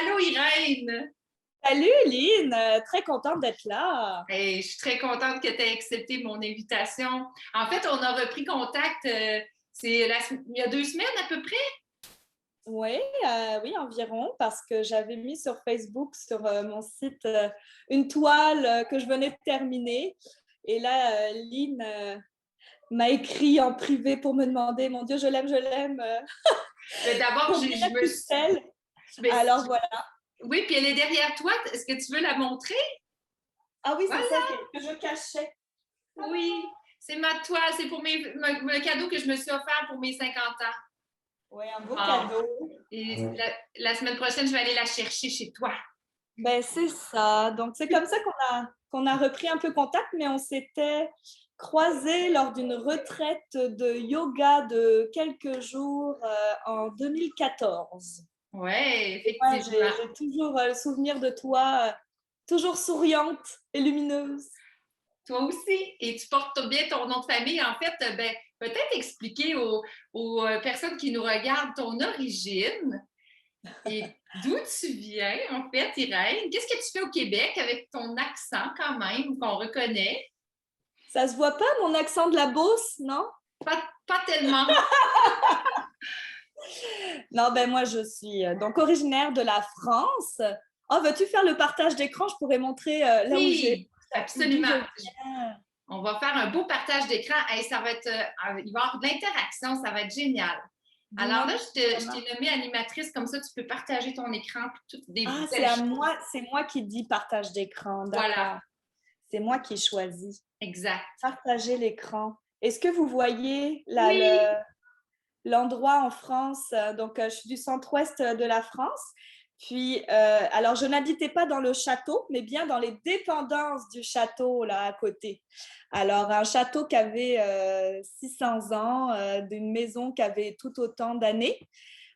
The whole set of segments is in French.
Allô Irène! Salut Lynn, très contente d'être là. Hey, je suis très contente que tu aies accepté mon invitation. En fait, on a repris contact, il y a 2 semaines à peu près. Oui, oui, environ, parce que j'avais mis sur Facebook, sur mon site, une toile que je venais de terminer. Et là, Lynn m'a écrit en privé pour me demander, mon Dieu, je l'aime, Mais d'abord, combien je me suis... coûte-t-elle? mais Alors voilà. oui, puis elle est derrière toi. Est-ce que tu veux la montrer? Ah oui, c'est Voilà, celle que je cachais. oui. C'est ma toile, c'est pour le cadeau que je me suis offert pour mes 50 ans. Oui, un beau Ah. cadeau. Et la semaine prochaine, je vais aller la chercher chez toi. Ben, c'est ça. Donc, c'est comme ça qu'on a repris un peu contact, mais on s'était croisés lors d'une retraite de yoga de quelques jours en 2014. Oui, Et moi, effectivement. j'ai toujours le souvenir de toi, toujours souriante et lumineuse. Toi aussi. Et tu portes bien ton nom de famille. En fait, ben, peut-être expliquer aux personnes qui nous regardent ton origine et d'où tu viens, en fait, Irène. Qu'est-ce que tu fais au Québec avec ton accent quand même, qu'on reconnaît? Ça se voit pas, mon accent de la Beauce, non? Pas tellement. Non, ben moi, je suis donc originaire de la France. Oh, veux-tu faire le partage d'écran? Je pourrais montrer là Oui, d'où je absolument. viens. On va faire un beau partage d'écran. Hey, ça va être, il va y avoir de l'interaction, ça va être génial. Alors Dis-moi là, comment je ça t'ai nommée animatrice, comme ça tu peux partager ton écran et toutes des Ah, belles choses. c'est moi qui dis partage d'écran, Voilà, d'accord. C'est moi qui choisis. exact. Partager l'écran. Est-ce que vous voyez là Oui, l'endroit en France? Donc, je suis du centre-ouest de la France. Puis, alors, je n'habitais pas dans le château, mais bien dans les dépendances du château, là, à côté. Alors, un château qui avait 600 ans, d'une maison qui avait tout autant d'années,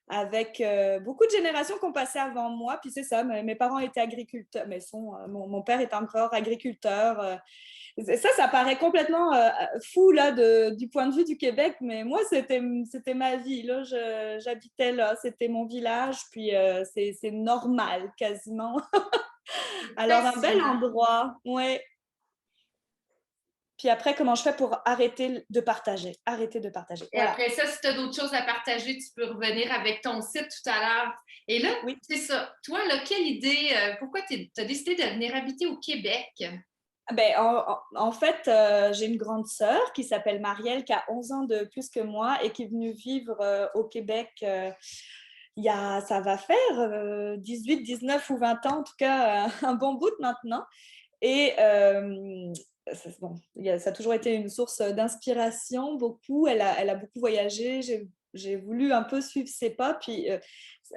avec beaucoup de générations qui ont passé avant moi. Puis c'est ça, mes parents étaient agriculteurs, mais mon père est encore agriculteur. Ça paraît complètement fou là, du point de vue du Québec, mais moi, c'était ma vie. Là. J'habitais là, c'était mon village, puis c'est normal quasiment. c'est Alors, un bel fascinant. endroit, ouais. Puis après, comment je fais pour arrêter de partager? Arrêter de partager. Et Voilà. après ça, si tu as d'autres choses à partager, tu peux revenir avec ton site tout à l'heure. Et là, Oui. c'est ça. Toi, là, quelle idée, pourquoi tu as décidé de venir habiter au Québec? Ben, en fait, j'ai une grande sœur qui s'appelle Marielle, qui a 11 ans de plus que moi et qui est venue vivre au Québec ça va faire 18, 19 ou 20 ans, en tout cas, un bon bout de maintenant. Et bon, ça a toujours été une source d'inspiration, beaucoup. Elle a beaucoup voyagé. J'ai voulu un peu suivre ses pas. Puis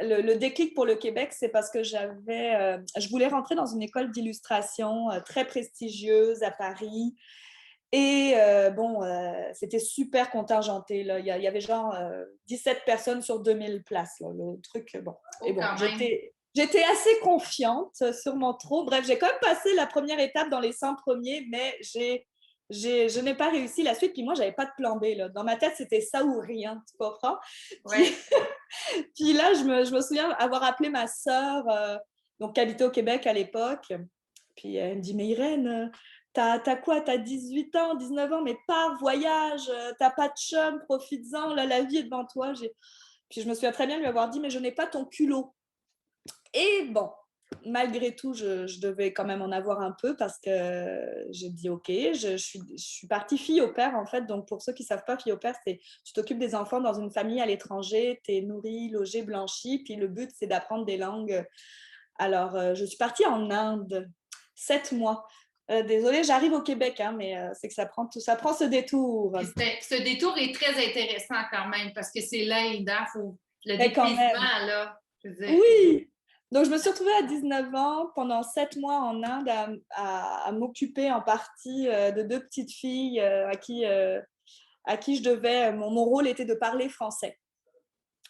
le déclic pour le Québec, c'est parce que je voulais rentrer dans une école d'illustration très prestigieuse à Paris. Et bon, c'était super contingenté. Là. Il y avait genre 17 personnes sur 2000 places. Là, le truc, bon. Et Oh, bon, quand même. j'étais assez confiante sur mon trop. Bref, j'ai quand même passé la première étape dans les 100 premiers, mais je n'ai pas réussi la suite. Puis moi, j'avais pas de plan B. Là. Dans ma tête, c'était ça ou rien, tu comprends? Puis, Oui. puis là, je me souviens avoir appelé ma sœur, donc, qui habitait au Québec à l'époque. Puis elle me dit, mais Irène, t'as quoi? T'as 18 ans, 19 ans, mais pars, voyage, t'as pas de chum, profites-en, là, la vie est devant toi. Puis je me souviens très bien lui avoir dit, mais je n'ai pas ton culot. Et bon, malgré tout, je devais quand même en avoir un peu parce que j'ai dit OK. Je suis partie fille au père, en fait. Donc, pour ceux qui ne savent pas, fille au père, c'est tu t'occupes des enfants dans une famille à l'étranger, tu es nourri, logé, blanchi. Puis le but, c'est d'apprendre des langues. Alors, je suis partie en Inde, 7 mois. Désolée, j'arrive au Québec, hein, mais c'est que ça prend ce détour. Ce détour est très intéressant quand même parce que c'est l'Inde, hein, le Mais quand dépaysement, même. là. Je veux dire, Oui! Donc, je me suis retrouvée à 19 ans pendant 7 mois en Inde à m'occuper en partie de deux petites filles à qui je devais, mon rôle était de parler français.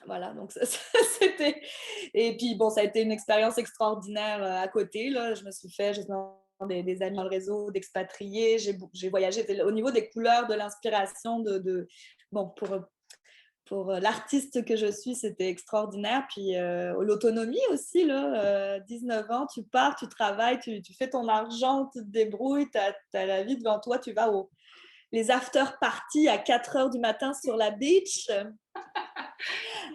Voilà, donc c'était. Et puis, bon, ça a été une expérience extraordinaire à côté. Là. J'ai des amis dans le réseau, d'expatriés. J'ai voyagé au niveau des couleurs, de l'inspiration, bon, pour l'artiste que je suis, c'était extraordinaire. Puis l'autonomie aussi, là, 19 ans, tu pars, tu travailles, tu fais ton argent, tu te débrouilles, tu as la vie devant toi, tu vas les after-parties à 4 heures du matin sur la beach.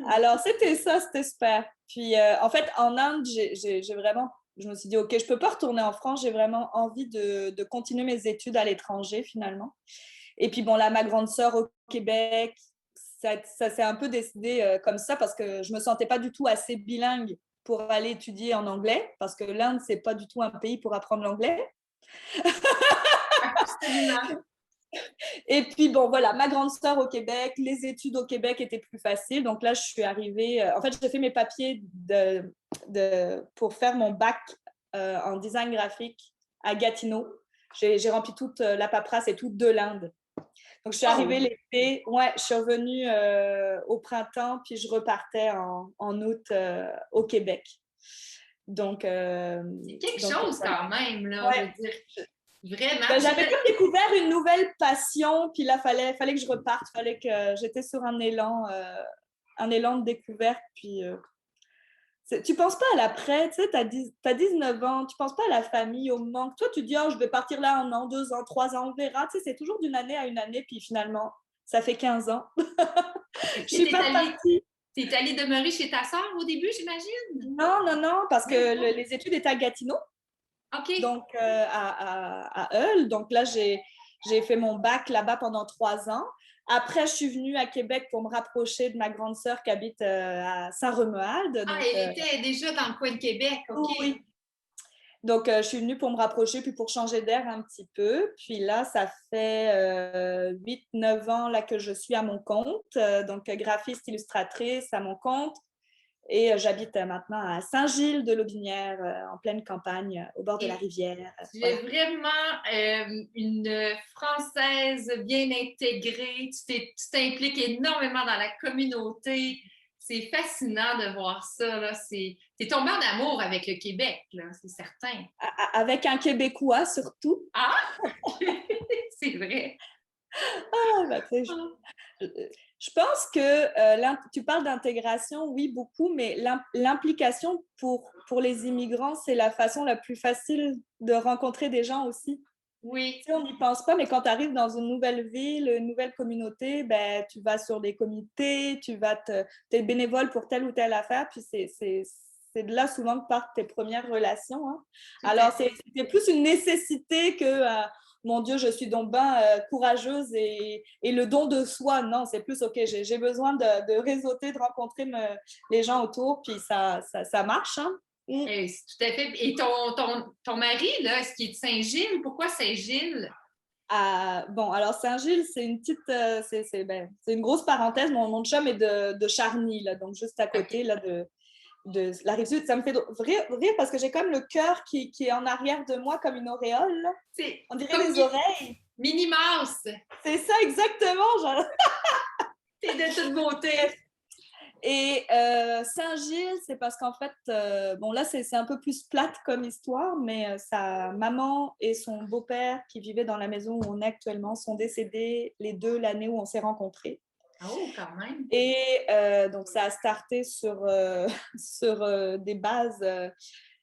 Alors, c'était ça, c'était super. Puis, en fait, en Inde, j'ai vraiment, je me suis dit, OK, je ne peux pas retourner en France, j'ai vraiment envie de continuer mes études à l'étranger, finalement. Et puis, bon, là, ma grande sœur au Québec, ça s'est un peu décidé comme ça parce que je ne me sentais pas du tout assez bilingue pour aller étudier en anglais, parce que l'Inde, ce n'est pas du tout un pays pour apprendre l'anglais. Absolument. Et puis, bon, voilà, ma grande sœur au Québec, les études au Québec étaient plus faciles. Donc là, je suis arrivée. En fait, j'ai fait mes papiers pour faire mon bac en design graphique à Gatineau. J'ai rempli toute la paperasse et tout de l'Inde. Donc, je suis arrivée l'été. Ouais, je suis revenue au printemps, puis je repartais en août au Québec. Donc, c'est quelque chose quand même, là, ouais. je veux dire. Vraiment. J'avais comme découvert une nouvelle passion, puis là, fallait que je reparte, fallait que j'étais sur un élan de découverte. Puis, tu penses pas à l'après, tu sais, t'as 19 ans, tu penses pas à la famille, au manque. Toi, tu dis, oh, je vais partir là 1 an, 2 ans, 3 ans, on verra. Tu sais, c'est toujours d'une année à une année, puis finalement, ça fait 15 ans. Je suis pas partie. T'es allée demeurer chez ta sœur au début, j'imagine? Non, parce que les études étaient à Gatineau. OK. Donc, à Hull. Donc là, j'ai fait mon bac là-bas pendant 3 ans. Après, je suis venue à Québec pour me rapprocher de ma grande sœur qui habite à Saint-Romuald. Ah, elle était déjà dans le coin de Québec, OK. Oui. Donc, je suis venue pour me rapprocher, puis pour changer d'air un petit peu. Puis là, ça fait 8-9 ans là, que je suis à mon compte. Donc, graphiste, illustratrice à mon compte. Et j'habite maintenant à Saint-Gilles-de-Lotbinière, en pleine campagne, au bord de la rivière. Tu es vraiment une Française bien intégrée. Tu t'impliques énormément dans la communauté. C'est fascinant de voir ça. Tu es tombée en amour avec le Québec, là, c'est certain. Avec un Québécois, surtout. Ah! C'est vrai. Ah, bah, je pense que tu parles d'intégration, oui, beaucoup, mais l'implication pour les immigrants, c'est la façon la plus facile de rencontrer des gens aussi. Oui. Tu sais, on n'y pense pas, mais quand tu arrives dans une nouvelle ville, une nouvelle communauté, ben, tu vas sur des comités, tu es bénévole pour telle ou telle affaire, puis c'est de là souvent que partent tes premières relations. Hein. Alors, c'est plus une nécessité que mon Dieu, je suis donc bien courageuse et le don de soi. Non, c'est plus OK, j'ai besoin de réseauter, de rencontrer les gens autour, puis ça marche. Hein. Tout à fait. Et ton mari, là, est-ce qu'il est de Saint-Gilles? Pourquoi Saint-Gilles? Bon, alors Saint-Gilles, c'est une petite, c'est une grosse parenthèse. Mon chum est de Charny, là, donc juste à côté là, de la Rive-Sud. Ça me fait rire parce que j'ai comme le cœur qui est en arrière de moi comme une auréole. Là. On dirait les oreilles. Minnie Mouse. C'est ça, exactement. Genre... C'est de toute beauté. Et Saint-Gilles, c'est parce qu'en fait, bon là, c'est un peu plus plate comme histoire, mais sa maman et son beau-père qui vivaient dans la maison où on est actuellement sont décédés les deux l'année où on s'est rencontrés. Oh, quand même. Et donc, ça a starté sur des bases.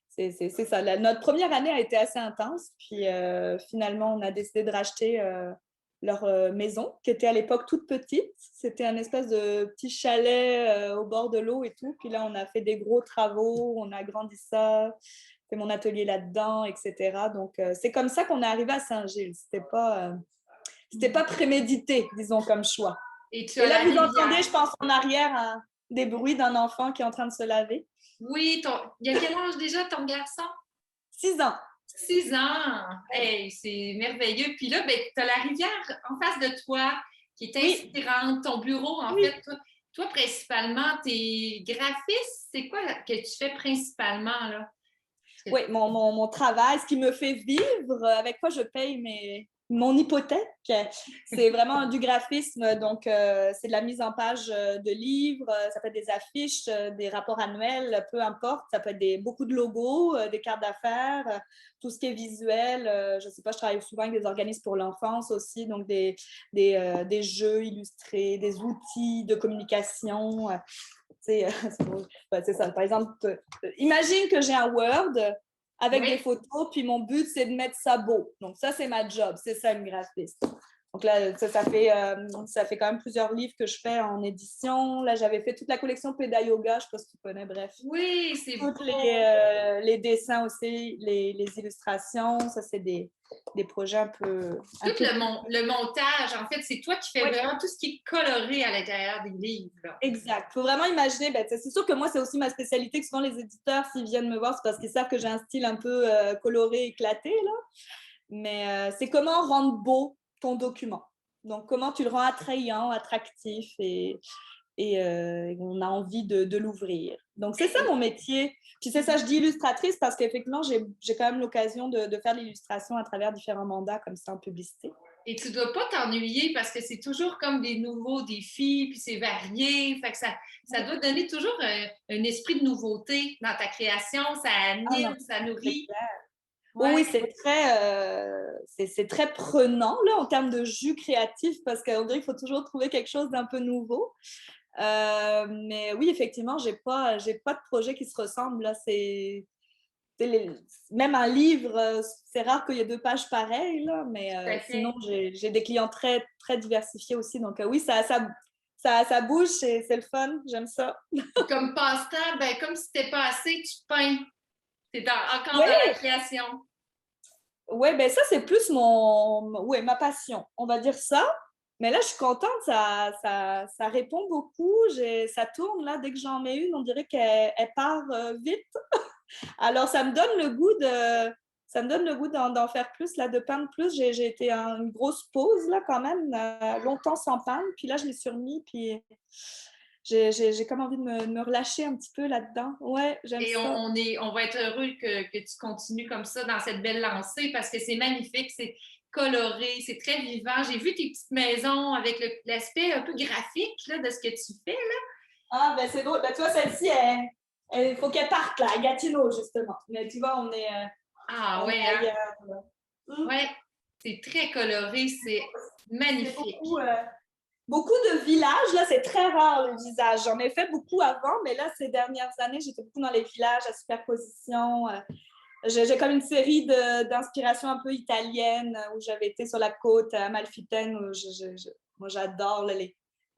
C'est ça. Notre première année a été assez intense. Puis finalement, on a décidé de racheter leur maison, qui était à l'époque toute petite. C'était un espèce de petit chalet au bord de l'eau et tout. Puis là, on a fait des gros travaux, on a agrandi ça, fait mon atelier là-dedans, etc. Donc, c'est comme ça qu'on est arrivé à Saint-Gilles. C'était pas prémédité, disons, comme choix. Et là, vous entendez, je pense, en arrière, des bruits d'un enfant qui est en train de se laver. Oui, il y a quel âge déjà ton garçon? 6 ans. 6 ans! Hey, c'est merveilleux. Puis là, ben, tu as la rivière en face de toi qui est inspirante. Ton bureau, en fait, toi, principalement, t'es graphiste. C'est quoi que tu fais principalement, là? Oui, mon travail, ce qui me fait vivre, avec quoi je paye mon hypothèque. C'est vraiment du graphisme, donc c'est de la mise en page de livres, ça peut être des affiches, des rapports annuels, peu importe. Ça peut être beaucoup de logos, des cartes d'affaires, tout ce qui est visuel. Je ne sais pas, je travaille souvent avec des organismes pour l'enfance aussi, donc des jeux illustrés, des outils de communication. C'est ça. Par exemple, imagine que j'ai un Word avec des photos, puis mon but, c'est de mettre ça beau. Donc, ça, c'est ma job. C'est ça, une graphiste. Donc là, ça fait quand même plusieurs livres que je fais en édition. Là, j'avais fait toute la collection Péda Yoga, je ne sais pas si tu connais, bref. Oui, c'est beau. Tous les dessins aussi, les illustrations, ça, c'est des projets un peu... Tout le montage, en fait, c'est toi qui fais vraiment tout ce qui est coloré à l'intérieur des livres. Là. Exact. Il faut vraiment imaginer, c'est sûr que moi, c'est aussi ma spécialité, que souvent les éditeurs, s'ils viennent me voir, c'est parce qu'ils savent que j'ai un style un peu coloré, éclaté, là. Mais c'est comment rendre beau ton document. Donc, comment tu le rends attrayant, attractif et on a envie de l'ouvrir. Donc, c'est ça mon métier. Puis c'est ça, je dis illustratrice parce qu'effectivement, j'ai quand même l'occasion de faire de l'illustration à travers différents mandats comme ça en publicité. Et tu ne dois pas t'ennuyer parce que c'est toujours comme des nouveaux défis, puis c'est varié. Fait que ça doit donner toujours un esprit de nouveauté dans ta création. Ça anime, ça nourrit. Ouais. Oui, c'est très prenant là, en termes de jus créatif parce qu'on dirait qu'il faut toujours trouver quelque chose d'un peu nouveau. Mais oui, effectivement, j'ai pas de projet qui se ressemble. Là. Même un livre, c'est rare qu'il y ait 2 pages pareilles, là, mais sinon, j'ai des clients très, très diversifiés aussi. Donc oui, ça bouge, c'est le fun, j'aime ça. Comme passe-temps, ben, comme si t'es pas assez, tu peins. T'es encore dans la création. Oui, ben ça, c'est plus ma passion, on va dire ça. Mais là, je suis contente, ça répond beaucoup. Ça tourne, là, dès que j'en mets une, on dirait qu'elle part vite. Alors, ça me donne le goût d'en faire plus, là, de peindre plus. J'ai été à une grosse pause, là, quand même, longtemps sans peindre. Puis là, je l'ai surmis, puis j'ai comme envie de me relâcher un petit peu là-dedans. Ouais, j'aime Et ça. on va être heureux que tu continues comme ça dans cette belle lancée parce que c'est magnifique, c'est coloré, c'est très vivant. J'ai vu tes petites maisons avec l'aspect un peu graphique là, de ce que tu fais, là. Ah, ben c'est drôle. Ben, tu vois, celle-ci, il faut qu'elle parte là, à Gatineau, justement. Mais tu vois, on est ailleurs. Ouais, c'est très coloré, c'est magnifique. Beaucoup de villages, là, c'est très rare le visage. J'en ai fait beaucoup avant, mais là, ces dernières années, j'étais beaucoup dans les villages à superposition. J'ai comme une série d'inspiration un peu italienne où j'avais été sur la côte à Amalfitaine. Moi, j'adore là, les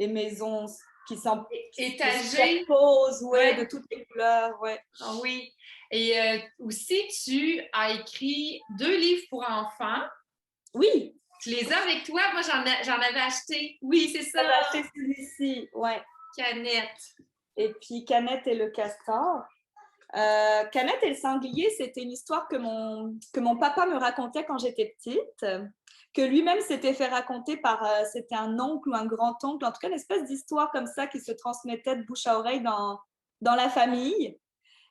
maisons qui sont étagées, de toutes les couleurs. Ouais. Oh, oui. Et aussi, tu as écrit 2 livres pour enfants. Oui. Tu les as avec toi? Moi, j'en avais acheté. Oui, c'est ça. J'avais acheté celui-ci, ouais. Canette. Et puis Canette et le castor. Canette et le sanglier, c'était une histoire que mon papa me racontait quand j'étais petite, que lui-même s'était fait raconter par, c'était un oncle ou un grand-oncle, en tout cas une espèce d'histoire comme ça qui se transmettait de bouche à oreille dans la famille.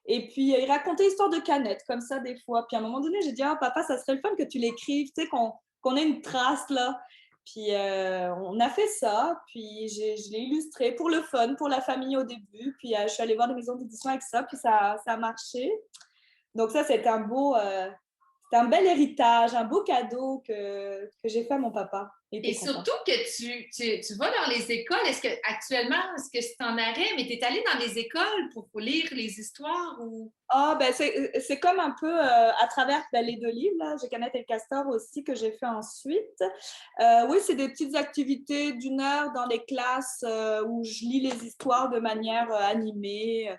Et puis, il racontait l'histoire de Canette, comme ça, des fois. Puis, à un moment donné, j'ai dit, ah, papa, ça serait le fun que tu l'écrives, tu sais, qu'on ait une trace, là. Puis, on a fait ça. Puis, je l'ai illustré pour le fun, pour la famille au début. Puis, je suis allée voir des maisons d'édition avec ça. Puis, ça a marché. Donc, ça, c'était un bel héritage, un beau cadeau que j'ai fait à mon papa. Et surtout que tu vas dans les écoles. Est-ce que c'est en arrêt, mais tu es allée dans les écoles pour lire les histoires ou... Ah, ben c'est comme un peu à travers les 2 livres, là, j'ai Canette et le castor aussi que j'ai fait ensuite. Oui, c'est des petites activités d'1 heure dans les classes où je lis les histoires de manière animée.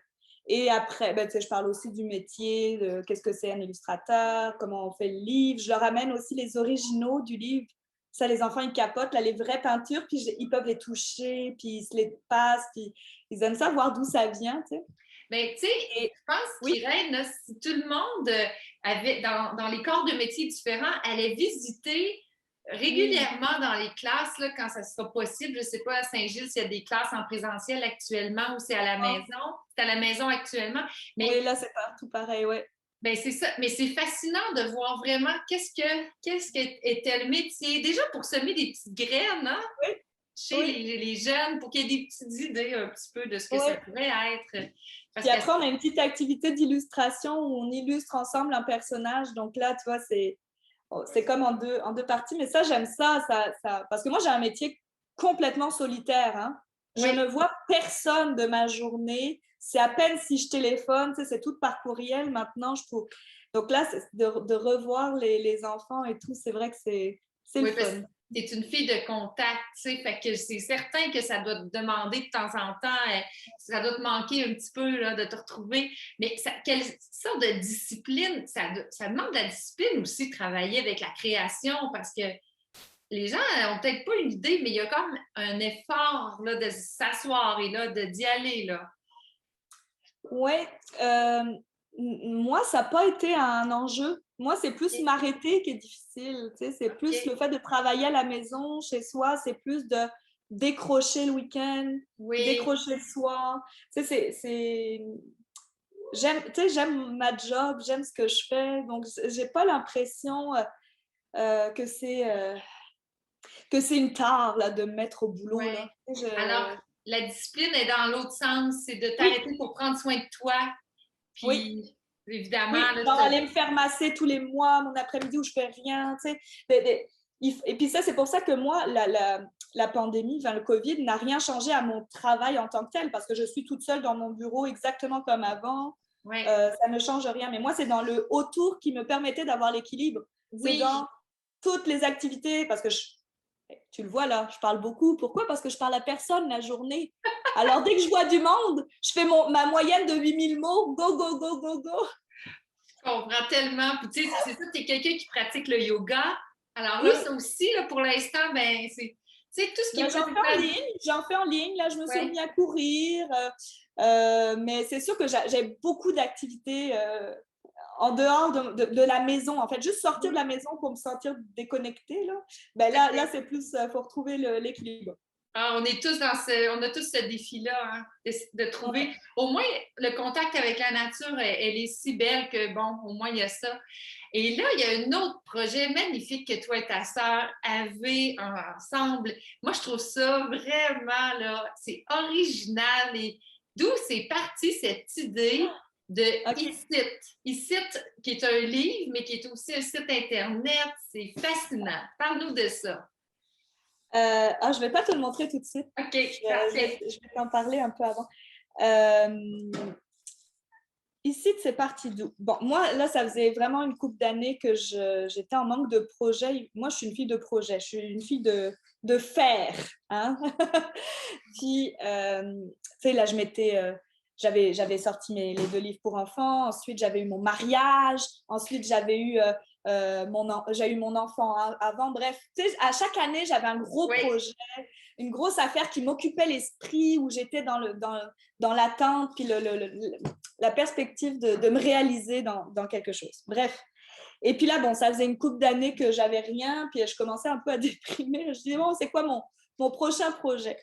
Et après, ben, je parle aussi du métier, de qu'est-ce que c'est un illustrateur, comment on fait le livre. Je leur amène aussi les originaux du livre. Ça, les enfants, ils capotent, là, les vraies peintures, puis ils peuvent les toucher, puis ils se les passent, puis ils aiment ça, voir d'où ça vient, tu sais. Mais tu sais, je pense qu'Irène, si tout le monde avait, dans les corps de métiers différents, allait visiter régulièrement dans les classes, là, quand ça sera possible. Je ne sais pas à Saint-Gilles s'il y a des classes en présentiel actuellement ou c'est à la maison. C'est à la maison actuellement. Mais oui, là, c'est partout pareil, oui. Ben c'est ça, mais c'est fascinant de voir vraiment qu'est-ce que était le métier. Déjà pour semer des petites graines, hein, Oui, chez oui, les jeunes, pour qu'il y ait des petites idées un petit peu de ce que ça oui. pourrait être. Parce Puis que après, on a une petite activité d'illustration où on illustre ensemble un personnage. Donc là, tu vois, c'est comme en deux parties. Mais ça, j'aime ça. Parce que moi, j'ai un métier complètement solitaire. Hein. Je oui, ne vois personne de ma journée. C'est à peine si je téléphone. Tu sais, c'est tout par courriel maintenant. Donc là, de revoir les enfants et tout, c'est vrai que c'est le oui, parce que fun. t'es une fille de contact, tu sais, fait que c'est certain que ça doit te demander de temps en temps, ça doit te manquer un petit peu là, de te retrouver. Mais quelle sorte de discipline? Ça demande de la discipline aussi de travailler avec la création parce que les gens n'ont peut-être pas une idée, mais il y a comme un effort là, de s'asseoir et là, d'y aller. Là. Oui, moi, ça n'a pas été un enjeu. Moi, c'est plus OK. m'arrêter qui est difficile. Tu sais, c'est plus le OK. fait de travailler à la maison, chez soi, c'est plus de décrocher le week-end, Oui. décrocher le soir. Tu sais, j'aime, tu sais, j'aime ma job, j'aime ce que je fais. Donc, j'ai pas l'impression que c'est une tare là, de me mettre au boulot. Ouais. Là. Alors, la discipline est dans l'autre sens, c'est de Oui, t'arrêter pour prendre soin de toi. oui. Puis, évidemment, Oui, là, genre aller me faire masser tous les mois, mon après-midi où je fais rien, tu sais. Et puis ça, c'est pour ça que moi, la pandémie, enfin, le COVID, n'a rien changé à mon travail en tant que tel, parce que je suis toute seule dans mon bureau exactement comme avant. ouais. Ça ne change rien. Mais moi, c'est dans le autour qui me permettait d'avoir l'équilibre. C'est Oui. dans toutes les activités, parce que tu le vois là, je parle beaucoup. Pourquoi? Parce que je parle à personne la journée. Alors, dès que je vois du monde, je fais ma moyenne de 8000 mots. Go, go, go, go, go. Je comprends tellement. Puis, tu sais, c'est ça, tu es quelqu'un qui pratique le yoga. Alors là, Oui, ça aussi, là, pour l'instant, ben, c'est, tu sais, tout ce qui est ben, principal. j'en fais en ligne. Là, je me suis Ouais. remis à courir. Mais c'est sûr que j'ai beaucoup d'activités en dehors de la maison. En fait, juste sortir de la maison pour me sentir déconnectée. Là, ben là OK. c'est plus, faut retrouver l'équilibre. Ah, on est tous on a tous ce défi-là, hein, de trouver, Ouais. au moins, le contact avec la nature, elle est si belle que, bon, au moins, il y a ça. Et là, il y a un autre projet magnifique que toi et ta sœur avez ensemble. Moi, je trouve ça vraiment, là, c'est original. Et d'où c'est parti cette idée de OK. Icit. Icit, qui est un livre, mais qui est aussi un site Internet. C'est fascinant. Parle-nous de ça. Je ne vais pas te le montrer tout de suite. OK, parfait. Je vais t'en parler un peu avant. Euh, Ici, c'est parti d'où? Bon, moi, là, ça faisait vraiment une couple d'années que j'étais en manque de projet. Moi, je suis une fille de projet. Je suis une fille de faire. Hein? Puis, tu sais, là, j'avais sorti les 2 livres pour enfants. Ensuite, j'avais eu mon mariage. Ensuite, j'ai eu mon enfant avant. Bref, tu sais, à chaque année, j'avais un gros Oui. projet, une grosse affaire qui m'occupait l'esprit, où j'étais dans l'attente, puis la perspective de me réaliser dans quelque chose. Bref. Et puis là, bon, ça faisait une couple d'années que j'avais rien, puis je commençais un peu à déprimer. Je disais, bon, c'est quoi mon prochain projet?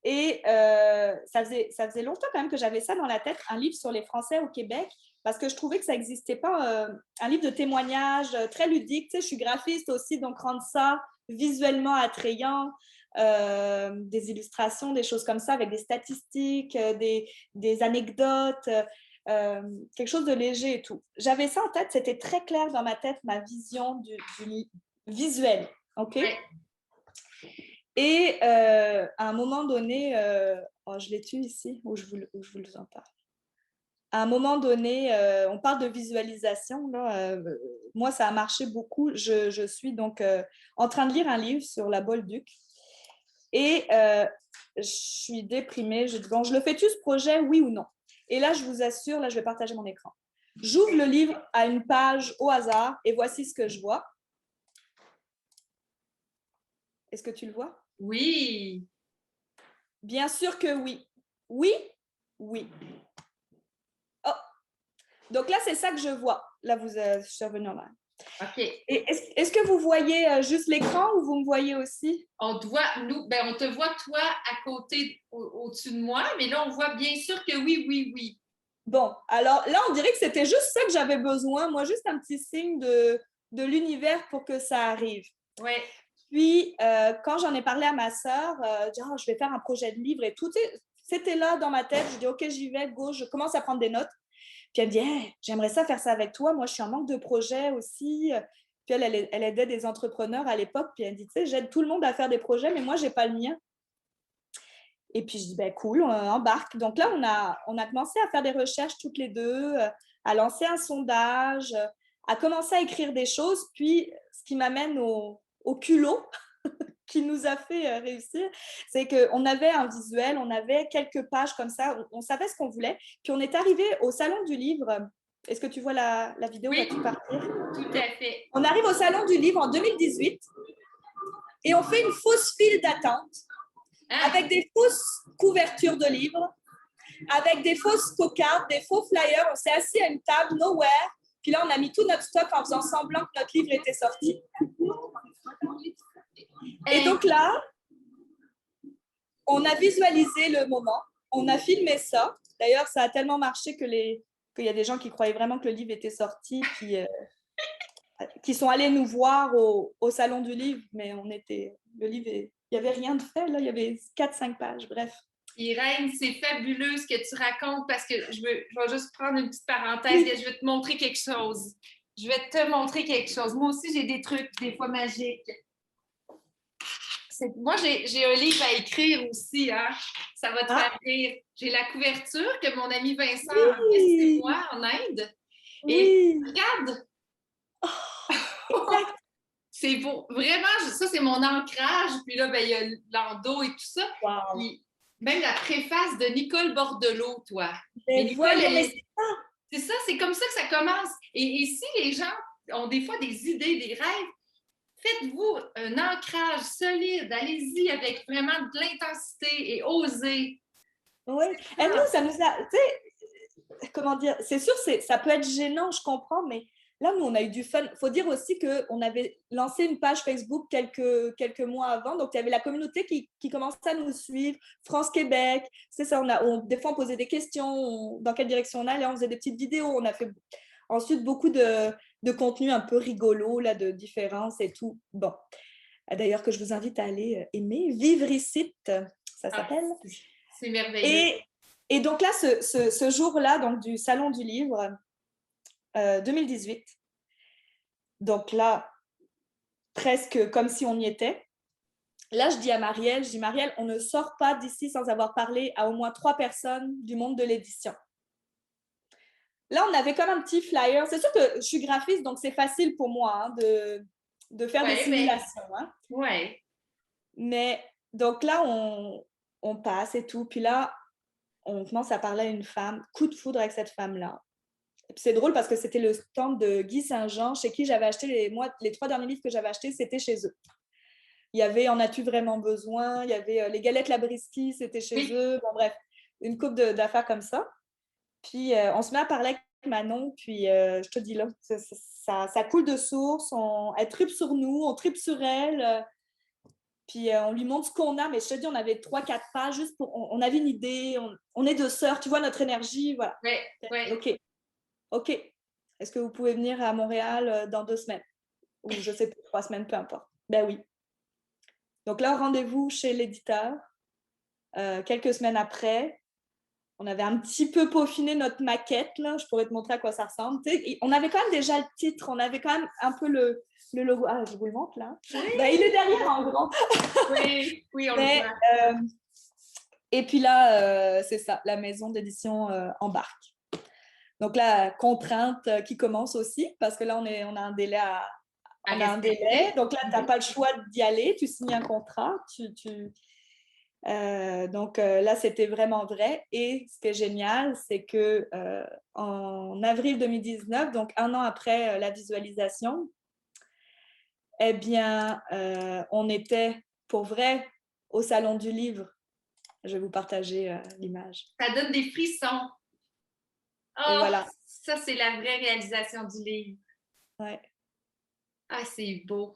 Et ça faisait longtemps quand même que j'avais ça dans la tête, un livre sur les Français au Québec, parce que je trouvais que ça n'existait pas. Un livre de témoignages très ludique. Tu sais, je suis graphiste aussi, donc rendre ça visuellement attrayant, des illustrations, des choses comme ça, avec des statistiques, des anecdotes, quelque chose de léger et tout. J'avais ça en tête, c'était très clair dans ma tête, ma vision du visuel. OK? Oui. Et à un moment donné, je l'ai tu ici, où je vous en parle. À un moment donné, on parle de visualisation. Là, moi, ça a marché beaucoup. Je suis donc en train de lire un livre sur la Bolduc et je suis déprimée. Je dis, bon, je le fais-tu ce projet, oui ou non? Et là, je vous assure, là, je vais partager mon écran. J'ouvre le livre à une page au hasard et voici ce que je vois. Est-ce que tu le vois? Oui. Bien sûr que oui. Oui, oui. Oh, donc là, c'est ça que je vois. Là, je suis revenue en live. OK. Et est-ce que vous voyez juste l'écran ou vous me voyez aussi? On te voit, nous, ben, on te voit, toi, à côté, au-dessus de moi, mais là, on voit bien sûr que oui, oui, oui. Bon, alors là, on dirait que c'était juste ça que j'avais besoin, moi, juste un petit signe de l'univers pour que ça arrive. Ouais. Puis, quand j'en ai parlé à ma sœur, je dis, oh, je vais faire un projet de livre et tout, c'était là dans ma tête. Je dis, OK, j'y vais, go, je commence à prendre des notes. Puis elle me dit, hey, j'aimerais ça faire ça avec toi. Moi, je suis en manque de projet aussi. Puis elle aidait des entrepreneurs à l'époque. Puis elle dit, tu sais, j'aide tout le monde à faire des projets, mais moi, je n'ai pas le mien. Et puis, je dis, ben cool, on embarque. Donc là, on a commencé à faire des recherches toutes les deux, à lancer un sondage, à commencer à écrire des choses. Puis, ce qui m'amène au culot qui nous a fait réussir, c'est qu'on avait un visuel, on avait quelques pages comme ça, on savait ce qu'on voulait. Puis, on est arrivé au Salon du Livre. Est-ce que tu vois la vidéo? Oui, Va-tu partir? tout à fait. On arrive au Salon du Livre en 2018 et on fait une fausse file d'attente avec des fausses couvertures de livres, avec des fausses cocardes, des faux flyers. On s'est assis à une table, nowhere. Puis là, on a mis tout notre stock en faisant semblant que notre livre était sorti. Et donc là, on a visualisé le moment. On a filmé ça. D'ailleurs, ça a tellement marché qu'il y a des gens qui croyaient vraiment que le livre était sorti, puis qui sont allés nous voir au Salon du Livre. Mais le livre, il n'y avait rien de fait. Là. Il y avait 4-5 pages. Bref. Irène, c'est fabuleux ce que tu racontes parce que je vais juste prendre une petite parenthèse Oui. et je vais te montrer quelque chose. Je vais te montrer quelque chose. Moi aussi, j'ai des trucs, des fois magiques. Moi, j'ai un livre à écrire aussi, hein? Ça va te faire rire. J'ai la couverture que mon ami Vincent a fait 6 mois en Inde. Et Oui. regarde! Exact. C'est beau. Vraiment, ça, c'est mon ancrage. Puis là, ben, il y a l'endos et tout ça. Wow. Puis, même la préface de Nicole Bordelot, toi. Mais Mais Nicole, voyons, mais c'est ça, c'est comme ça que ça commence. Et si les gens ont des fois des idées, des rêves, faites-vous un ancrage solide. Allez-y avec vraiment de l'intensité et osez. oui. Et nous, ça nous a, tu sais, comment dire, c'est sûr, ça peut être gênant, je comprends, mais là, nous, on a eu du fun. Il faut dire aussi qu'on avait lancé une page Facebook quelques mois avant, donc il y avait la communauté qui commençait à nous suivre, France-Québec, c'est ça, des fois, on posait des questions, dans quelle direction on allait, on faisait des petites vidéos, on a fait ensuite beaucoup de contenu un peu rigolo, là, de différences et tout. Bon, d'ailleurs, que je vous invite à aller aimer, Vivre ici, ça s'appelle. C'est merveilleux. Et donc là, ce jour-là, donc du Salon du Livre 2018, donc là, presque comme si on y était. Là, je dis à Marielle, on ne sort pas d'ici sans avoir parlé à au moins 3 personnes du monde de l'édition. Là, on avait comme un petit flyer. C'est sûr que je suis graphiste, donc c'est facile pour moi hein, de faire des simulations. Hein. Ouais. Mais donc là, on passe et tout. Puis là, on commence à parler à une femme. Coup de foudre avec cette femme-là. C'est drôle parce que c'était le stand de Guy Saint-Jean, chez qui j'avais acheté les 3 derniers livres que j'avais achetés, c'était chez eux. Il y avait En as-tu vraiment besoin? Il y avait les galettes Labriski, c'était chez eux. Bon, bref, une couple d'affaires comme ça. Puis on se met à parler avec Manon, puis je te dis là, ça coule de source. Elle tripe sur nous, on tripe sur elle. Puis on lui montre ce qu'on a, mais je te dis, on avait 3-4 pages juste pour. On avait une idée, on est deux sœurs, tu vois notre énergie, voilà. Ouais. OK. Est-ce que vous pouvez venir à Montréal dans 2 semaines? Ou je sais pas, 3 semaines, peu importe. Ben oui. Donc là, rendez-vous chez l'éditeur. Quelques semaines après, on avait un petit peu peaufiné notre maquette. Là. Je pourrais te montrer à quoi ça ressemble. On avait quand même déjà le titre, on avait quand même un peu le logo. Ah, je vous le montre là. Oui. Ben, il est derrière en grand. Oui, on le voit. Et puis là, c'est ça, la maison d'édition embarque. Donc là, contrainte qui commence aussi, parce que là, on a un délai un délai. Donc là, tu n'as pas le choix d'y aller. Tu signes un contrat. Donc là, c'était vraiment vrai. Et ce qui est génial, c'est que en avril 2019, donc 1 an après la visualisation, eh bien, on était pour vrai au Salon du Livre. Je vais vous partager l'image. Ça donne des frissons. Oh, et voilà. Ça, c'est la vraie réalisation du livre. Ouais. Ah, c'est beau.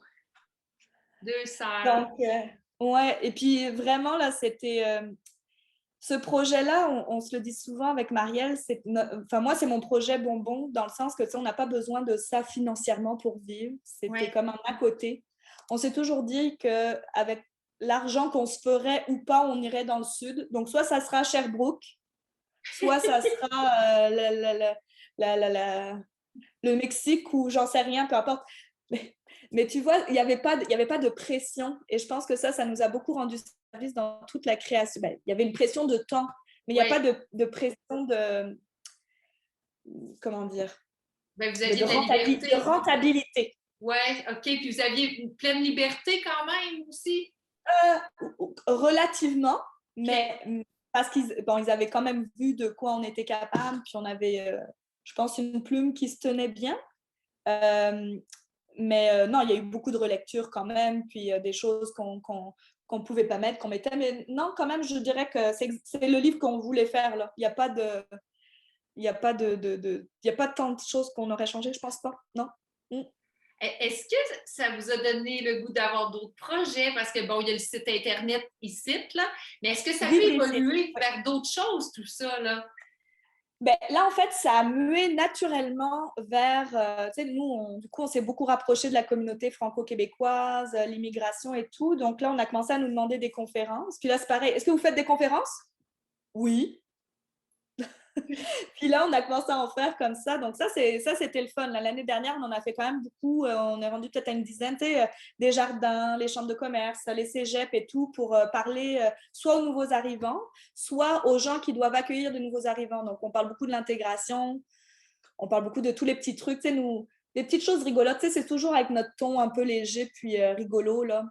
2 sœurs. Donc, ouais. Et puis, vraiment, là, c'était... ce projet-là, on se le dit souvent avec Marielle, moi, c'est mon projet bonbon, dans le sens que on n'a pas besoin de ça financièrement pour vivre. C'était comme un à côté. On s'est toujours dit qu'avec l'argent qu'on se ferait ou pas, on irait dans le sud. Donc, soit ça sera Sherbrooke, soit ça sera le Mexique ou j'en sais rien, peu importe. Mais tu vois, il n'y avait pas de pression. Et je pense que ça nous a beaucoup rendu service dans toute la création. Ben, il y avait une pression de temps, mais il n'y a pas de pression de... Comment dire? Ben, vous aviez de la liberté. De rentabilité. Oui, OK. Puis vous aviez une pleine liberté quand même aussi? Relativement, mais parce ils avaient quand même vu de quoi on était capable, puis on avait, je pense, une plume qui se tenait bien. Mais non, il y a eu beaucoup de relectures quand même, puis des choses qu'on pouvait pas mettre, qu'on mettait. Mais non, quand même, je dirais que c'est le livre qu'on voulait faire, là. Il n'y a pas de... Il n'y a pas il y a pas tant de choses qu'on aurait changé, je pense pas. Non. Est-ce que ça vous a donné le goût d'avoir d'autres projets? Parce que, bon, il y a le site Internet ici, là. Mais est-ce que ça peut évoluer vers d'autres choses, tout ça, là? Ben, là, en fait, ça a mué naturellement vers... tu sais, nous, du coup, on s'est beaucoup rapproché de la communauté franco-québécoise, l'immigration et tout. Donc là, on a commencé à nous demander des conférences. Puis là, c'est pareil. Est-ce que vous faites des conférences? Oui. Puis là, on a commencé à en faire comme ça. Donc ça, c'était le fun. L'année dernière, on en a fait quand même beaucoup. On est rendu peut-être à une dizaine, tu sais, des jardins, les chambres de commerce, les cégeps et tout, pour parler soit aux nouveaux arrivants, soit aux gens qui doivent accueillir de nouveaux arrivants. Donc, on parle beaucoup de l'intégration. On parle beaucoup de tous les petits trucs. Tu sais, nous, des petites choses rigolotes. Tu sais, c'est toujours avec notre ton un peu léger puis rigolo, là.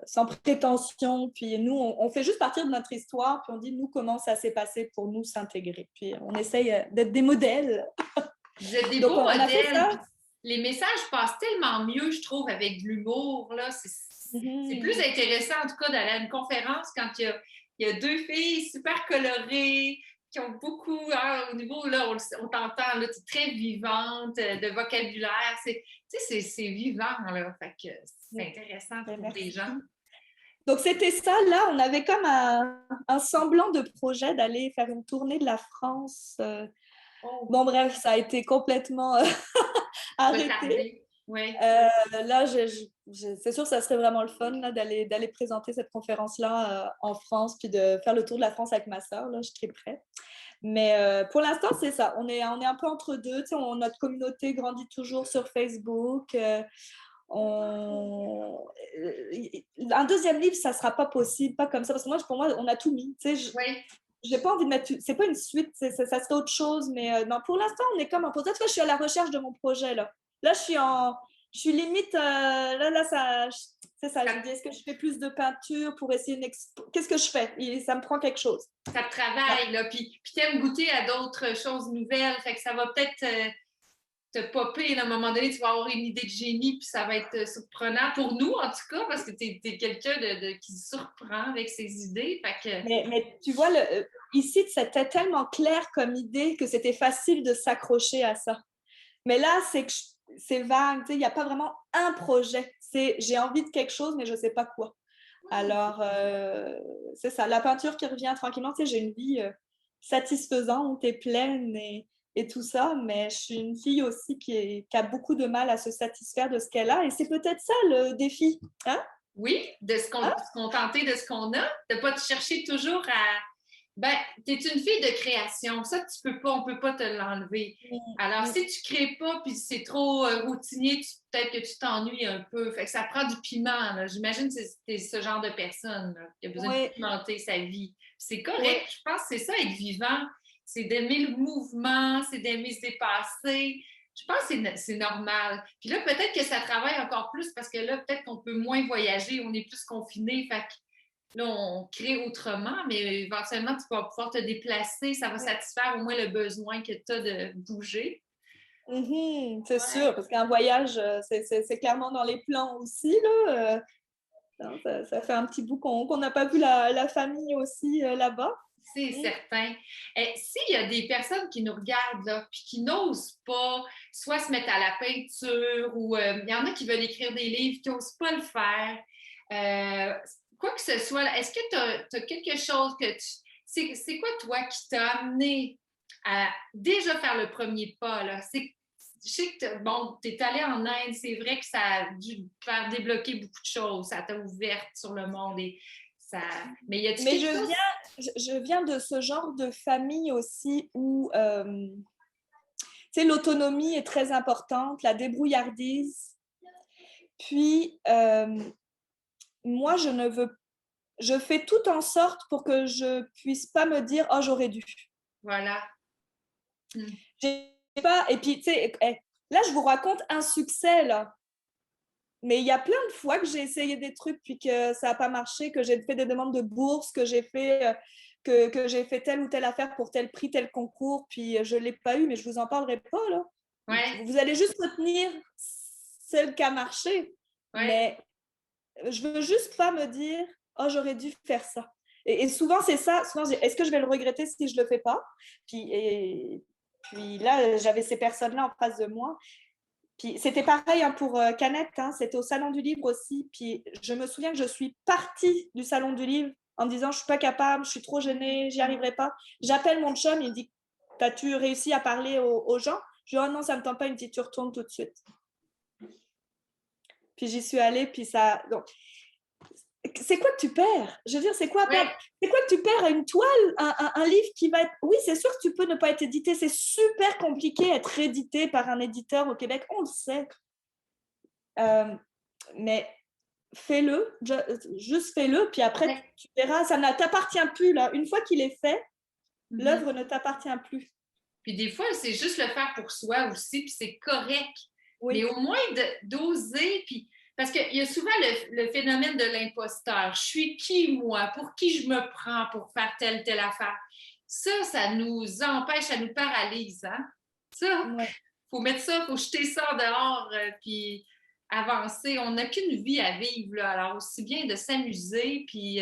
Sans prétention. Puis nous, on fait juste partir de notre histoire, puis on dit, nous, comment ça s'est passé pour nous s'intégrer. Puis on essaye d'être des modèles. Vous êtes des beaux modèles. Les messages passent tellement mieux, je trouve, avec de l'humour. Là. C'est plus intéressant, en tout cas, d'aller à une conférence quand il y a deux filles super colorées, qui ont beaucoup, au niveau, là, on t'entend, là, tu es très vivante, de vocabulaire. C'est vivant, là. Fait que c'est intéressant pour les gens. Donc, c'était ça. Là, on avait comme un semblant de projet d'aller faire une tournée de la France. Bon, bref, ça a été complètement arrêté. Ouais. Là, c'est sûr que ça serait vraiment le fun d'aller présenter cette conférence-là en France, puis de faire le tour de la France avec ma sœur. Là, je serais prête. Mais pour l'instant, c'est ça. On est un peu entre deux. Tu sais, notre communauté grandit toujours sur Facebook. Un deuxième livre, ça ne sera pas possible, pas comme ça. Parce que pour moi, on a tout mis. Tu sais, j'ai pas envie de mettre... C'est pas une suite, ça serait autre chose. Mais non, pour l'instant, on est comme en... Pour ça, je suis à la recherche de mon projet. Là, je suis limite... là, ça... C'est ça, je me dis, est-ce que je fais plus de peinture pour essayer une Qu'est-ce que je fais? Ça me prend quelque chose. Ça te travaille, là, puis t'aimes goûter à d'autres choses nouvelles, fait que ça va peut-être te popper, là, à un moment donné, tu vas avoir une idée de génie, puis ça va être surprenant pour nous, en tout cas, parce que t'es quelqu'un qui surprend avec ses idées, fait que... Mais tu vois, ici, c'était tellement clair comme idée que c'était facile de s'accrocher à ça. Mais là, c'est vague, il n'y a pas vraiment un projet. J'ai envie de quelque chose, mais je ne sais pas quoi. Alors, c'est ça, la peinture qui revient tranquillement. Tu sais, j'ai une vie satisfaisante et pleine et tout ça, mais je suis une fille aussi qui a beaucoup de mal à se satisfaire de ce qu'elle a. Et c'est peut-être ça le défi. Hein? Oui, de se contenter de ce qu'on a, de ne pas te chercher toujours à... Ben, tu es une fille de création. Ça, on peut pas te l'enlever. Alors, si tu crées pas, puis c'est trop routinier, peut-être que tu t'ennuies un peu. Fait que ça prend du piment, là. J'imagine que c'est ce genre de personne, là, qui a besoin de pimenter sa vie. C'est correct. Je pense que c'est ça, être vivant. C'est d'aimer le mouvement, c'est d'aimer se dépasser. Je pense que c'est normal. Puis là, peut-être que ça travaille encore plus parce que là, peut-être qu'on peut moins voyager, on est plus confiné. Fait que là, on crée autrement, mais éventuellement, tu vas pouvoir te déplacer. Ça va satisfaire au moins le besoin que tu as de bouger. C'est sûr, parce qu'un voyage, c'est clairement dans les plans aussi. Là. Ça fait un petit bout qu'on n'a pas vu la famille aussi là-bas. C'est certain. S'il y a des personnes qui nous regardent là, puis qui n'osent pas soit se mettre à la peinture ou il y en a qui veulent écrire des livres, qui n'osent pas le faire, quoi que ce soit, là, est-ce que tu as quelque chose que tu... C'est quoi, toi, qui t'a amené à déjà faire le premier pas, là? Je sais que, bon, tu es allé en Inde, c'est vrai que ça a dû te faire débloquer beaucoup de choses, ça t'a ouverte sur le monde et ça... Mais y a-t-il Mais quelque chose? je viens de ce genre de famille aussi où tu sais, l'autonomie est très importante, la débrouillardise. Puis, moi, je fais tout en sorte pour que je puisse pas me dire, oh, j'aurais dû. Voilà. Hmm. J'ai pas, et puis, tu sais, là, je vous raconte un succès, là. Mais il y a plein de fois que j'ai essayé des trucs puis que ça n'a pas marché, que j'ai fait des demandes de bourse, que j'ai fait, que j'ai fait telle ou telle affaire pour tel prix, tel concours, puis je ne l'ai pas eu, mais je ne vous en parlerai pas, là. Ouais, Vous allez juste retenir celle qui a marché. ouais. Mais je veux juste pas me dire, oh, j'aurais dû faire ça. Et souvent, c'est ça. Souvent, est-ce que je vais le regretter si je le fais pas? Puis là, j'avais ces personnes-là en face de moi. Puis c'était pareil hein, pour Canette, hein, c'était au Salon du Livre aussi. Puis je me souviens que je suis partie du Salon du Livre en me disant, je suis pas capable, je suis trop gênée, j'y arriverai pas. J'appelle mon chum, il me dit, t'as-tu réussi à parler aux gens? Je dis, oh non, ça me tente pas, il me dit, tu retournes tout de suite. Puis j'y suis allée, puis ça... Donc, c'est quoi que tu perds? Je veux dire, c'est quoi perdre? C'est quoi que tu perds à une toile, un livre qui va être... Oui, c'est sûr que tu peux ne pas être édité. C'est super compliqué d'être édité par un éditeur au Québec, on le sait. Mais fais-le, juste fais-le, puis après, tu verras, ça ne t'appartient plus. Là. Une fois qu'il est fait, l'œuvre ne t'appartient plus. Puis des fois, c'est juste le faire pour soi aussi, puis c'est correct. Oui. Mais au moins d'oser, puis parce qu'il y a souvent le phénomène de l'imposteur. Je suis qui, moi? Pour qui je me prends pour faire telle affaire? Ça nous empêche, ça nous paralyse. Hein? Ça, faut mettre ça, faut jeter ça dehors, puis avancer. On n'a qu'une vie à vivre, là. Alors aussi bien de s'amuser, puis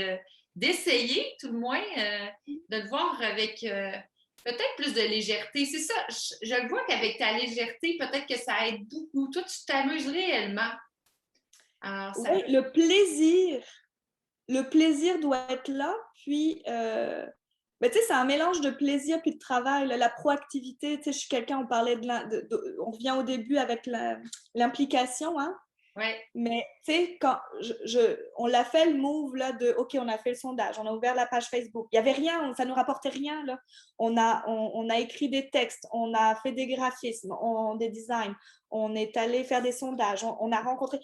d'essayer, tout le moins, de le voir avec... peut-être plus de légèreté. C'est ça, je le vois qu'avec ta légèreté, peut-être que ça aide beaucoup. Toi, tu t'amuses réellement. Alors, ça... Oui, le plaisir doit être là, puis ben, tu sais, c'est un mélange de plaisir puis de travail, la proactivité. Tu sais, je suis quelqu'un, on parlait on revient au début avec l'implication, hein? Ouais. Mais tu sais, quand on l'a fait le move là de OK, on a fait le sondage, on a ouvert la page Facebook. Il n'y avait rien, ça ne nous rapportait rien. Là. On a écrit des textes, on a fait des graphismes, des designs, on est allé faire des sondages, on a rencontré.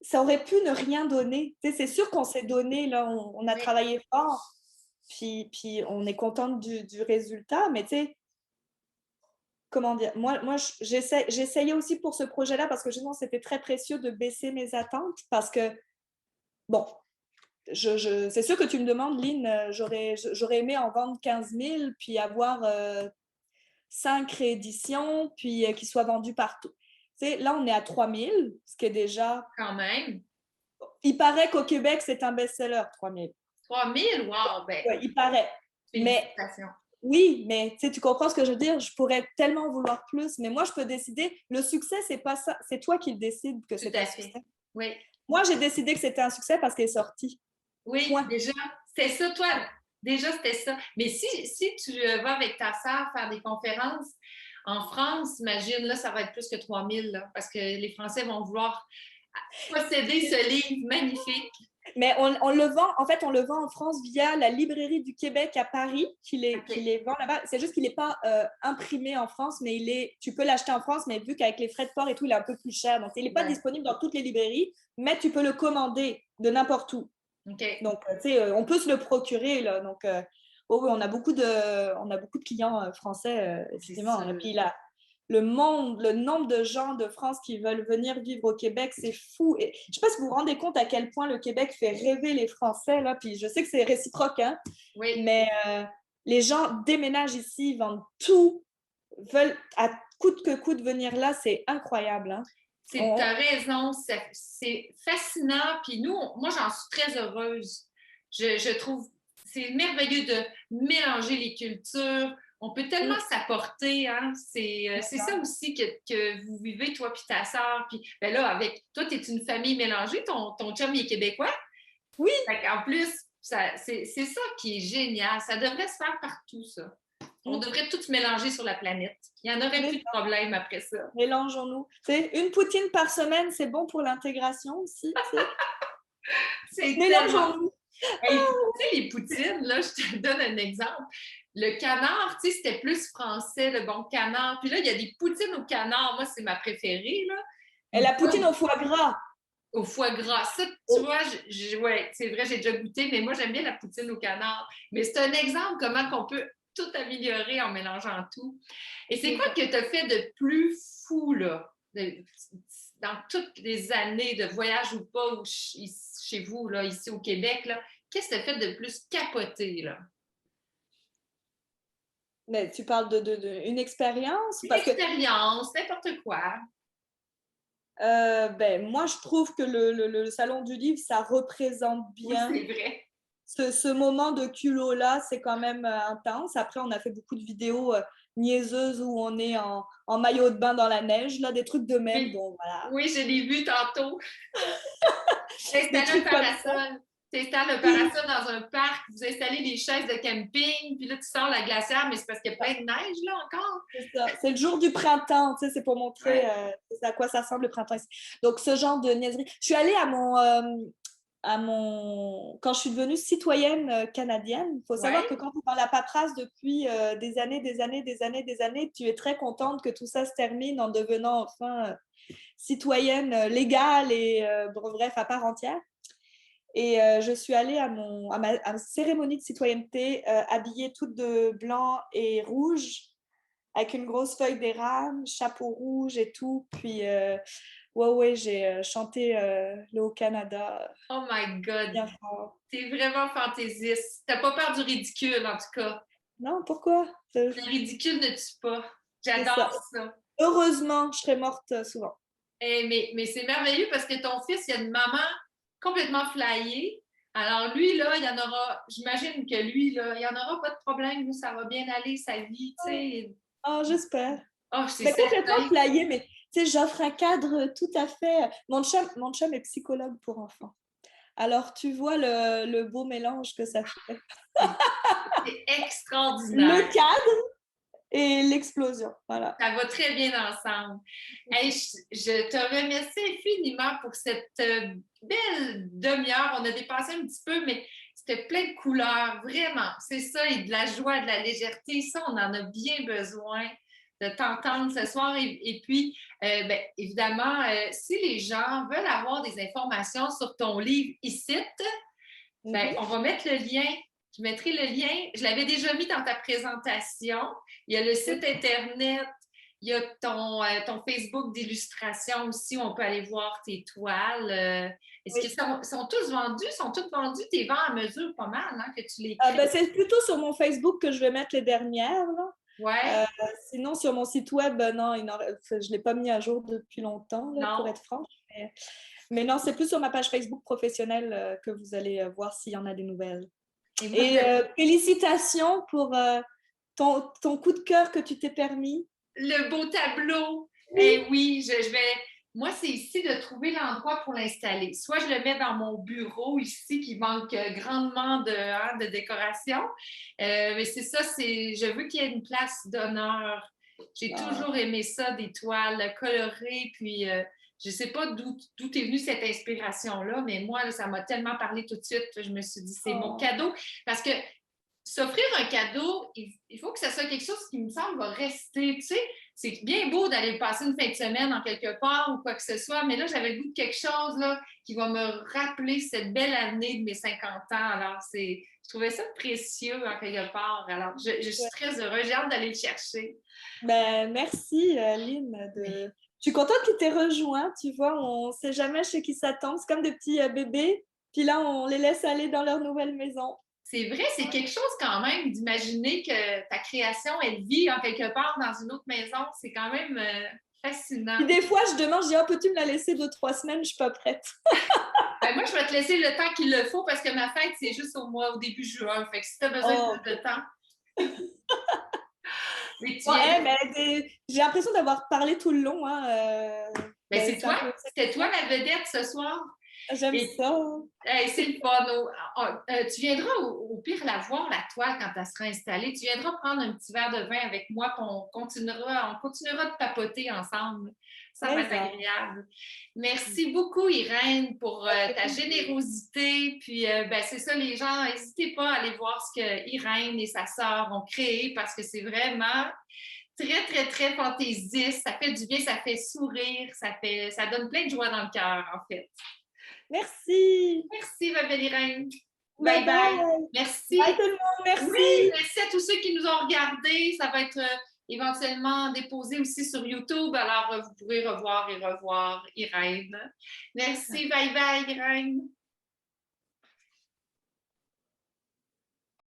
Ça aurait pu ne rien donner. Tu sais, c'est sûr qu'on s'est donné, là, on a travaillé fort, puis on est contente du résultat, mais tu sais, comment dire, moi j'essayais aussi pour ce projet-là parce que justement c'était très précieux de baisser mes attentes parce que, bon, c'est sûr que tu me demandes, Lynn, j'aurais aimé en vendre 15 000 puis avoir 5 rééditions puis qu'ils soient vendus partout. Tu sais, là, on est à 3 000, ce qui est déjà... Quand même. Il paraît qu'au Québec, c'est un best-seller, 3 000. 3 000, wow! Ben, ouais, il paraît. félicitations. Mais oui, mais tu comprends ce que je veux dire? Je pourrais tellement vouloir plus, mais moi, je peux décider. Le succès, c'est pas ça. C'est toi qui le décides que c'est un succès. Oui. Moi, j'ai décidé que c'était un succès parce qu'elle est sortie. Oui, Point. déjà, c'était ça, toi. Déjà, c'était ça. Mais si tu vas avec ta sœur faire des conférences en France, imagine, là, ça va être plus que 3 000, là, parce que les Français vont vouloir posséder ce livre magnifique. Mais on le vend, en fait, on le vend en France via la librairie du Québec à Paris, qui les vend là-bas. C'est juste qu'il n'est pas imprimé en France, mais tu peux l'acheter en France, mais vu qu'avec les frais de port et tout, il est un peu plus cher. Donc, il n'est pas disponible dans toutes les librairies, mais tu peux le commander de n'importe où. Okay. Donc, tu sais, on peut se le procurer, là. Donc, oui, on a beaucoup de clients français, effectivement. Et puis, là, le nombre de gens de France qui veulent venir vivre au Québec, c'est fou. Et je ne sais pas si vous vous rendez compte à quel point le Québec fait rêver les Français, là. Puis je sais que c'est réciproque, hein. Oui. Mais les gens déménagent ici, vendent tout, veulent à coûte que coûte venir là, c'est incroyable, hein. Tu as raison, c'est fascinant. Puis nous, moi, j'en suis très heureuse. Je trouve c'est merveilleux de mélanger les cultures. On peut tellement s'apporter, hein? C'est ça aussi que vous vivez, toi puis ta sœur. Puis ben là, avec toi, tu es une famille mélangée. Ton chum, il est québécois? Oui. En plus, c'est ça qui est génial. Ça devrait se faire partout, ça. On devrait tout mélanger sur la planète. Il n'y en aurait plus de problème après ça. Mélangeons-nous. Une poutine par semaine, c'est bon pour l'intégration aussi. C'est tellement... Mélangeons-nous. Hey, tu sais, les poutines, là, je te donne un exemple. Le canard, tu sais, c'était plus français, le bon canard. Puis là, il y a des poutines au canard. Moi, c'est ma préférée, là. Et la poutine au foie gras. Au foie gras. Ça, tu vois, ouais, c'est vrai, j'ai déjà goûté, mais moi, j'aime bien la poutine au canard. Mais c'est un exemple comment on peut tout améliorer en mélangeant tout. Et c'est quoi que tu as fait de plus fou, là, dans toutes les années de voyage ou pas, ou chez vous, là, ici au Québec, là? Qu'est-ce que tu as fait de plus capoté, là? Mais tu parles une expérience? Une Parce que expérience, n'importe quoi. moi, je trouve que le Salon du Livre, ça représente Oui, bien c'est vrai. ce moment de culot-là, c'est quand même intense. Après, on a fait beaucoup de vidéos niaiseuses où on est en maillot de bain dans la neige, là, des trucs de même. Oui, Bon, voilà. oui, je l'ai vu tantôt. Des Installer un trucs comme ça. parasol. Tu installes un Oui, parasol dans un parc, vous installez des chaises de camping, puis là, tu sors la glacière, mais c'est parce qu'il y a plein de neige, là, encore. c'est ça. C'est le jour du printemps, tu sais, c'est pour montrer Ouais. à quoi ça ressemble le printemps ici. Donc, ce genre de niaiserie. Je suis allée quand je suis devenue citoyenne canadienne. Il faut savoir Ouais. que quand tu es dans la paperasse depuis des années, tu es très contente que tout ça se termine en devenant enfin citoyenne légale et bref, à part entière. Et je suis allée à ma cérémonie de citoyenneté habillée toute de blanc et rouge, avec une grosse feuille d'érable, chapeau rouge et tout. Puis, ouais, j'ai chanté le Haut-Canada Oh my God. bien fort. T'es vraiment fantaisiste. T'as pas peur du ridicule, en tout cas. Non, pourquoi? Le ridicule ne tue pas. C'est ça. J'adore ça. Heureusement, je serais morte souvent. Mais c'est merveilleux parce que ton fils, il a une maman complètement flyée. Alors lui, là, il y en aura, j'imagine que lui, là, il n'y en aura pas de problème. Lui, ça va bien aller, sa vie, tu sais. Oh, j'espère. Oh, c'est Mais complètement certain. flyée, mais tu sais, j'offre un cadre tout à fait. Mon chum est psychologue pour enfants. Alors, tu vois le beau mélange que ça fait. C'est extraordinaire. Le cadre et l'explosion. Voilà. Ça va très bien ensemble. Hey, je te remercie infiniment pour cette belle demi-heure. On a dépassé un petit peu, mais c'était plein de couleurs, vraiment. C'est ça, et de la joie, de la légèreté. Ça, on en a bien besoin de t'entendre ce soir. Et puis, ben, évidemment, si les gens veulent avoir des informations sur ton livre ici, ben, on va mettre le lien. Je mettrai le lien. Je l'avais déjà mis dans ta présentation. Il y a le site Internet. Il y a ton Facebook d'illustration aussi où on peut aller voir tes toiles. Est-ce qu'ils sont tous vendus? Sont tous vendus? Tes vends à mesure pas mal, hein, que tu les crées? C'est plutôt sur mon Facebook que je vais mettre les dernières. Là. Ouais, Sinon, sur mon site web, non, je ne l'ai pas mis à jour depuis longtemps, là, pour non. être franche. Mais non, c'est plus sur ma page Facebook professionnelle que vous allez voir s'il y en a des nouvelles. Et moi, Et félicitations pour ton coup de cœur que tu t'es permis. le beau tableau. Oui. Eh oui, je vais. Moi, c'est ici de trouver l'endroit pour l'installer. Soit je le mets dans mon bureau ici qui manque grandement de décoration. Mais c'est ça, je veux qu'il y ait une place d'honneur. J'ai toujours aimé ça, des toiles colorées. Puis, je ne sais pas d'où est venue cette inspiration-là, mais moi, là, ça m'a tellement parlé tout de suite. Je me suis dit, c'est mon cadeau. Parce que s'offrir un cadeau, il faut que ce soit quelque chose qui me semble va rester. Tu sais, c'est bien beau d'aller passer une fin de semaine en quelque part ou quoi que ce soit, mais là, j'avais le goût de quelque chose là, qui va me rappeler cette belle année de mes 50 ans. Alors, je trouvais ça précieux en quelque part. Alors, je suis très heureuse. J'ai hâte d'aller le chercher. Ben, merci, Lynn. Je suis contente qu'il t'ait rejoint. Tu vois, on ne sait jamais chez qui s'attendre. C'est comme des petits bébés. Puis là, on les laisse aller dans leur nouvelle maison. C'est vrai, c'est quelque chose quand même d'imaginer que ta création, elle vit en quelque part dans une autre maison. C'est quand même fascinant. Puis des fois, je demande, je dis, peux-tu me la laisser 2-3 semaines? Je ne suis pas prête. Ben, moi, je vais te laisser le temps qu'il le faut parce que ma fête, c'est juste au début juin. Fait que si tu as besoin de plus de temps. Mais j'ai l'impression d'avoir parlé tout le long. Hein, ben, c'est toi. C'était toi la vedette ce soir. J'aime Et ça. hey, c'est le fun. Tu viendras au pire la voir, la toile, quand elle sera installée. Tu viendras prendre un petit verre de vin avec moi, puis on continuera de papoter ensemble. Ça va Mais être ça. agréable. Merci beaucoup, Irène, pour ta générosité. Puis, ben, c'est ça, les gens, n'hésitez pas à aller voir ce que Irène et sa sœur ont créé parce que c'est vraiment très, très, très fantaisiste. Ça fait du bien, ça fait sourire, ça donne plein de joie dans le cœur, en fait. Merci. Merci, ma belle Irène. Bye Bye bye. bye. Bye Merci. tout le monde. Oui, Merci. merci à tous ceux qui nous ont regardés. Ça va être éventuellement déposé aussi sur YouTube. Alors, vous pourrez revoir et revoir Irène. Merci. Bye bye, Irène.